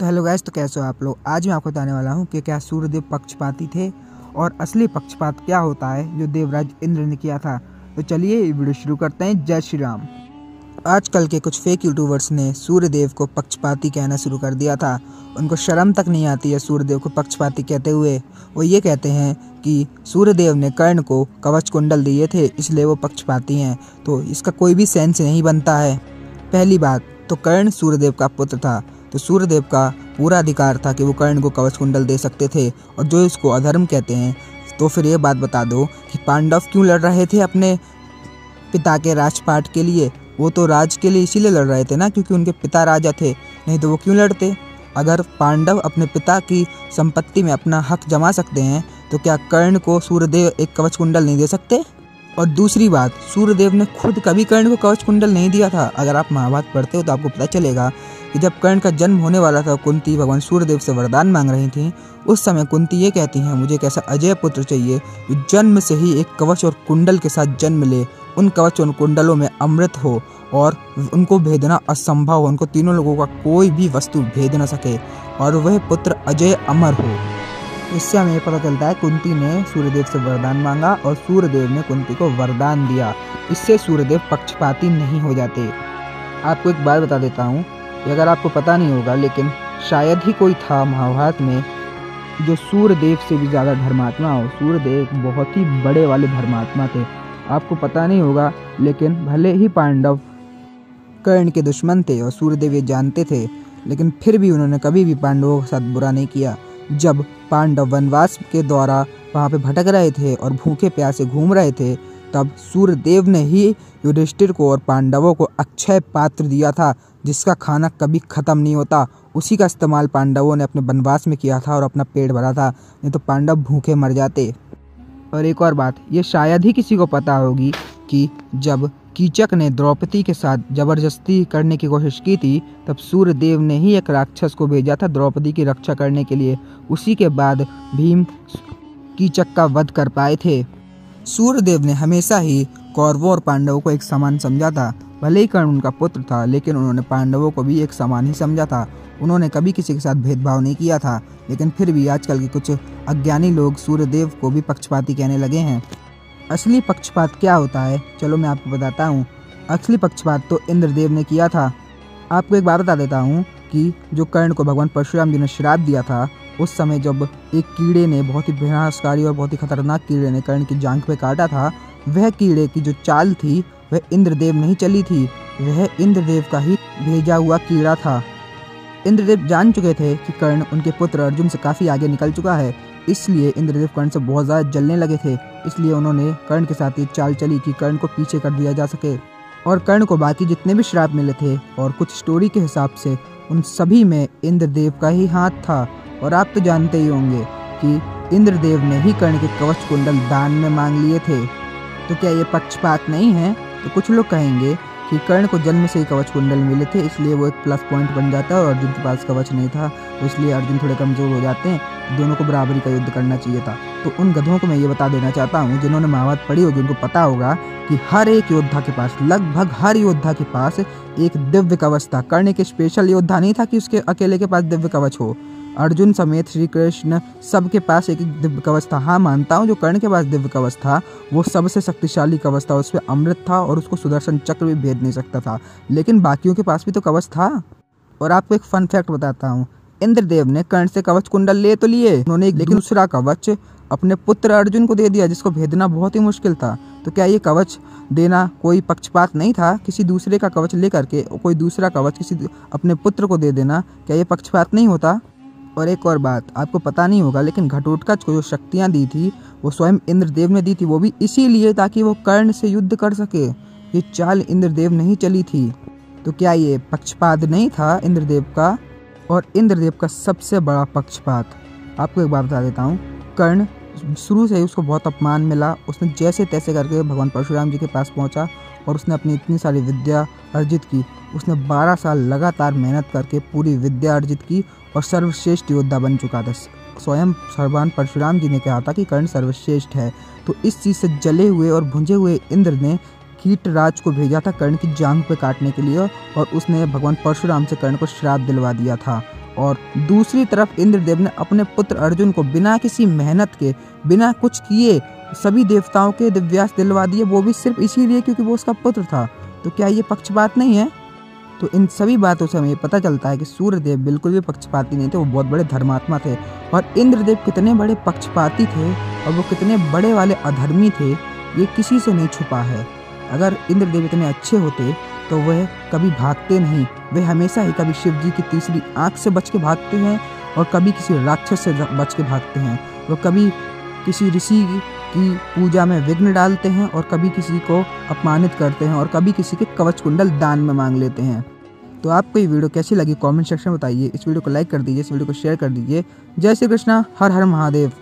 तो hello guys, तो कैसे हो आप लोग। आज मैं आपको बताने वाला हूँ कि क्या सूर्यदेव पक्षपाती थे और असली पक्षपात क्या होता है जो देवराज इंद्र ने किया था। तो चलिए ये वीडियो शुरू करते हैं। जय श्री राम। आजकल के कुछ फेक यूट्यूबर्स ने सूर्यदेव को पक्षपाती कहना शुरू कर दिया था। उनको शर्म तक नहीं आती है सूर्यदेव को पक्षपाती कहते हुए। वो ये कहते हैं कि सूर्यदेव ने कर्ण को कवच कुंडल दिए थे इसलिए वो पक्षपाती हैं। तो इसका कोई भी सेंस नहीं बनता है। पहली बात तो कर्ण सूर्यदेव का पुत्र था, तो सूर्यदेव का पूरा अधिकार था कि वो कर्ण को कवच कुंडल दे सकते थे। और जो इसको अधर्म कहते हैं, तो फिर ये बात बता दो कि पांडव क्यों लड़ रहे थे अपने पिता के राजपाट के लिए। वो तो राज के लिए इसीलिए लड़ रहे थे ना, क्योंकि उनके पिता राजा थे, नहीं तो वो क्यों लड़ते। अगर पांडव अपने पिता की संपत्ति में अपना हक जमा सकते हैं तो क्या कर्ण को सूर्यदेव एक कवच कुंडल नहीं दे सकते। और दूसरी बात, सूर्यदेव ने खुद कभी कर्ण को कवच कुंडल नहीं दिया था। अगर आप महाभारत पढ़ते हो तो आपको पता चलेगा कि जब कर्ण का जन्म होने वाला था, कुंती भगवान सूर्यदेव से वरदान मांग रही थी। उस समय कुंती ये कहती हैं, मुझे एक ऐसा अजय पुत्र चाहिए जो जन्म से ही एक कवच और कुंडल के साथ जन्म ले, उन कवच और कुंडलों में अमृत हो और उनको भेदना असंभव हो, उनको तीनों लोगों का कोई भी वस्तु भेद न सके, और वह पुत्र अजय अमर हो। इससे हमें पता चलता है कुंती ने सूर्यदेव से वरदान मांगा और सूर्यदेव ने कुंती को वरदान दिया। इससे सूर्यदेव पक्षपाती नहीं हो जाते। आपको एक बात बता देता हूँ, अगर आपको पता नहीं होगा लेकिन शायद ही कोई था महाभारत में जो सूर्यदेव से भी ज़्यादा धर्मात्मा हो। सूर्यदेव बहुत ही बड़े वाले धर्मात्मा थे। आपको पता नहीं होगा लेकिन भले ही पांडव कर्ण के दुश्मन थे और सूर्यदेव ये जानते थे, लेकिन फिर भी उन्होंने कभी भी पांडवों के साथ बुरा नहीं किया। जब पांडव वनवास के द्वारा वहाँ पे भटक रहे थे और भूखे प्यासे घूम रहे थे, तब सूर्यदेव ने ही युधिष्ठिर को और पांडवों को अक्षय पात्र दिया था, जिसका खाना कभी ख़त्म नहीं होता। उसी का इस्तेमाल पांडवों ने अपने वनवास में किया था और अपना पेट भरा था, नहीं तो पांडव भूखे मर जाते। और एक और बात, ये शायद ही किसी को पता होगी कि जब कीचक ने द्रौपदी के साथ जबरदस्ती करने की कोशिश की थी, तब सूर्यदेव ने ही एक राक्षस को भेजा था द्रौपदी की रक्षा करने के लिए। उसी के बाद भीम कीचक का वध कर पाए थे। सूर्यदेव ने हमेशा ही कौरवों और पांडवों को एक समान समझा था। भले ही कर्ण उनका पुत्र था, लेकिन उन्होंने पांडवों को भी एक समान ही समझा था। उन्होंने कभी किसी के साथ भेदभाव नहीं किया था। लेकिन फिर भी आजकल के कुछ अज्ञानी लोग सूर्यदेव को भी पक्षपाती कहने लगे हैं। असली पक्षपात क्या होता है, चलो मैं आपको बताता हूँ। असली पक्षपात तो इंद्रदेव ने किया था। आपको एक बात बता देता हूँ कि जो कर्ण को भगवान परशुराम जी ने श्राप दिया था, उस समय जब एक कीड़े ने, बहुत ही विनाशकारी और बहुत ही खतरनाक कीड़े ने कर्ण की जांघ पे काटा था, वह कीड़े की जो चाल थी वह इंद्रदेव नहीं चली थी, वह इंद्रदेव का ही भेजा हुआ कीड़ा था। इंद्रदेव जान चुके थे कि कर्ण उनके पुत्र अर्जुन से काफ़ी आगे निकल चुका है, इसलिए इंद्रदेव कर्ण से बहुत ज़्यादा जलने लगे थे। इसलिए उन्होंने कर्ण के साथ ये चाल चली कि कर्ण को पीछे कर दिया जा सके। और कर्ण को बाकी जितने भी श्राप मिले थे और कुछ स्टोरी के हिसाब से उन सभी में इंद्रदेव का ही हाथ था। और आप तो जानते ही होंगे कि इंद्रदेव ने ही कर्ण के कवच कुंडल दान में मांग लिए थे। तो क्या ये पक्षपात नहीं है? तो कुछ लोग कहेंगे कि कर्ण को जन्म से ही कवच कुंडल मिले थे, इसलिए वो एक प्लस पॉइंट बन जाता है, और अर्जुन के पास कवच नहीं था तो इसलिए अर्जुन थोड़े कमज़ोर हो जाते हैं। दोनों को बराबरी का युद्ध करना चाहिए था। तो उन गधों को मैं ये बता देना चाहता हूँ जिन्होंने महाभारत पढ़ी होगी, उनको पता होगा कि हर एक योद्धा के पास, लगभग हर योद्धा के पास एक दिव्य कवच था। कर्ण एक स्पेशल योद्धा नहीं था कि उसके अकेले के पास दिव्य कवच हो। अर्जुन समेत श्री कृष्ण सबके पास एक एक दिव्य कवच था। हाँ, मानता हूँ जो कर्ण के पास दिव्य कवच था वो सबसे शक्तिशाली कवच था, उसमें अमृत था और उसको सुदर्शन चक्र भी भेद नहीं सकता था, लेकिन बाकियों के पास भी तो कवच था। और आपको एक फन फैक्ट बताता हूँ, इंद्रदेव ने कर्ण से कवच कुंडल ले तो लिए उन्होंने, लेकिन दूसरा कवच अपने पुत्र अर्जुन को दे दिया, जिसको भेदना बहुत ही मुश्किल था। तो क्या ये कवच देना कोई पक्षपात नहीं था? किसी दूसरे का कवच लेकर के कोई दूसरा कवच किसी अपने पुत्र को दे देना, क्या ये पक्षपात नहीं होता? और एक और बात, आपको पता नहीं होगा लेकिन घटोत्कच को जो शक्तियाँ दी थी वो स्वयं इंद्रदेव ने दी थी, वो भी इसीलिए ताकि वो कर्ण से युद्ध कर सके। ये चाल इंद्रदेव नहीं चली थी। तो क्या ये पक्षपात नहीं था इंद्रदेव का? और इंद्रदेव का सबसे बड़ा पक्षपात, आपको एक बात बता देता हूँ, कर्ण शुरू से ही उसको बहुत अपमान मिला। उसने जैसे तैसे करके भगवान परशुराम जी के पास पहुँचा और उसने अपनी इतनी सारी विद्या अर्जित की। उसने 12 साल लगातार मेहनत करके पूरी विद्या अर्जित की और सर्वश्रेष्ठ योद्धा बन चुका था। स्वयं भगवान परशुराम जी ने कहा था कि कर्ण सर्वश्रेष्ठ है। तो इस चीज़ से जले हुए और भुंजे हुए इंद्र ने कीटराज को भेजा था कर्ण की जांघ पे काटने के लिए, और उसने भगवान परशुराम से कर्ण को श्राप दिलवा दिया था। और दूसरी तरफ इंद्रदेव ने अपने पुत्र अर्जुन को बिना किसी मेहनत के, बिना कुछ किए सभी देवताओं के दिव्यास्त्र दिलवा दिए, वो भी सिर्फ इसीलिए क्योंकि वो उसका पुत्र था। तो क्या ये पक्षपात नहीं है? तो इन सभी बातों से हमें पता चलता है कि सूर्यदेव बिल्कुल भी पक्षपाती नहीं थे, वो बहुत बड़े धर्मात्मा थे। और इंद्रदेव कितने बड़े पक्षपाती थे और वो कितने बड़े वाले अधर्मी थे, ये किसी से नहीं छुपा है। अगर इंद्रदेव इतने अच्छे होते तो वह कभी भागते नहीं, वे हमेशा ही कभी शिव जी की तीसरी आंख से बच के भागते हैं और कभी किसी राक्षस से बच के भागते हैं। वो कभी किसी ऋषि की पूजा में विघ्न डालते हैं और कभी किसी को अपमानित करते हैं और कभी किसी के कवच कुंडल दान में मांग लेते हैं। तो आपको ये वीडियो कैसी लगी कमेंट सेक्शन में बताइए। इस वीडियो को लाइक कर दीजिए, इस वीडियो को शेयर कर दीजिए। जय श्री कृष्णा, हर हर महादेव।